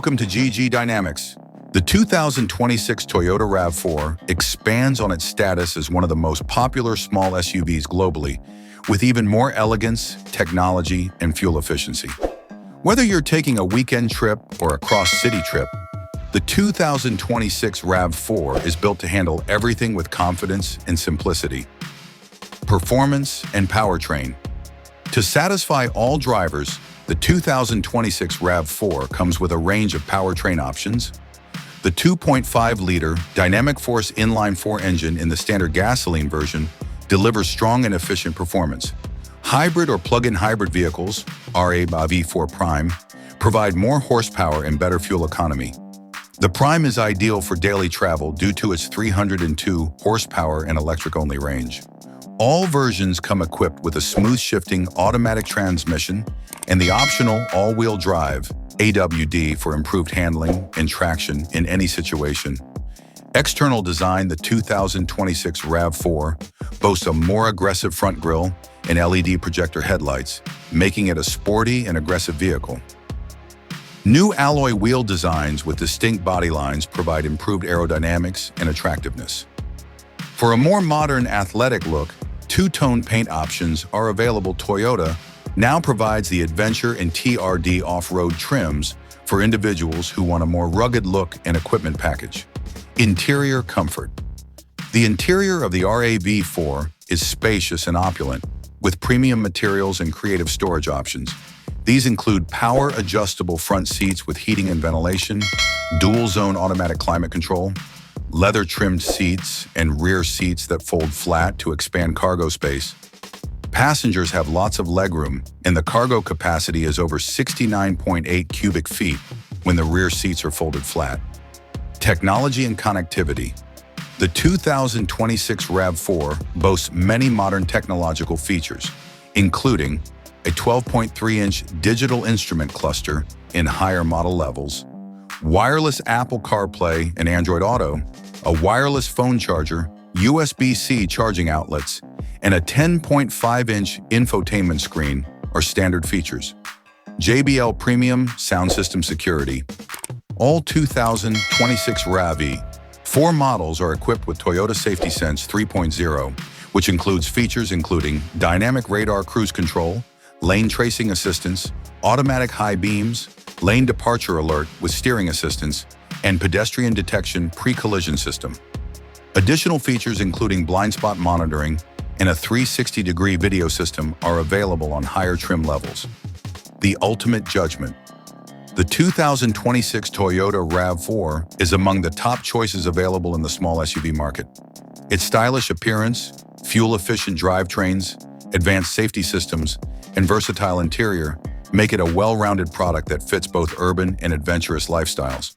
Welcome to GG Dynamics. The 2026 Toyota RAV4 expands on its status as one of the most popular small SUVs globally, with even more elegance, technology, and fuel efficiency. Whether you're taking a weekend trip or a cross-city trip, the 2026 RAV4 is built to handle everything with confidence and simplicity. Performance and powertrain. To satisfy all drivers, the 2026 RAV4 comes with a range of powertrain options. The 2.5-liter Dynamic Force Inline-4 engine in the standard gasoline version delivers strong and efficient performance. Hybrid or plug-in hybrid vehicles, RAV4 Prime, provide more horsepower and better fuel economy. The Prime is ideal for daily travel due to its 302 horsepower and electric-only range. All versions come equipped with a smooth-shifting automatic transmission and the optional all-wheel drive AWD for improved handling and traction in any situation. External design. The 2026 RAV4 boasts a more aggressive front grille and LED projector headlights, making it a sporty and aggressive vehicle. New alloy wheel designs with distinct body lines provide improved aerodynamics and attractiveness. For a more modern, athletic look, two-tone paint options are available. Toyota now provides the Adventure and TRD off-road trims for individuals who want a more rugged look and equipment package. Interior comfort. The interior of the RAV4 is spacious and opulent, with premium materials and creative storage options. These include power-adjustable front seats with heating and ventilation, dual-zone automatic climate control, leather-trimmed seats, and rear seats that fold flat to expand cargo space. Passengers have lots of legroom, and the cargo capacity is over 69.8 cubic feet when the rear seats are folded flat. Technology and connectivity. The 2026 RAV4 boasts many modern technological features, including a 12.3-inch digital instrument cluster in higher model levels, wireless Apple CarPlay and Android Auto, a wireless phone charger, USB-C charging outlets, and a 10.5-inch infotainment screen are standard features. JBL Premium Sound System Security. All 2026 RAV4 models are equipped with Toyota Safety Sense 3.0, which includes features including dynamic radar cruise control, lane tracing assistance, automatic high beams, lane departure alert with steering assistance, and pedestrian detection pre-collision system. Additional features including blind spot monitoring and a 360-degree video system are available on higher trim levels. The ultimate judgment. The 2026 Toyota RAV4 is among the top choices available in the small SUV market. Its stylish appearance, fuel-efficient drivetrains, advanced safety systems, and versatile interior make it a well-rounded product that fits both urban and adventurous lifestyles.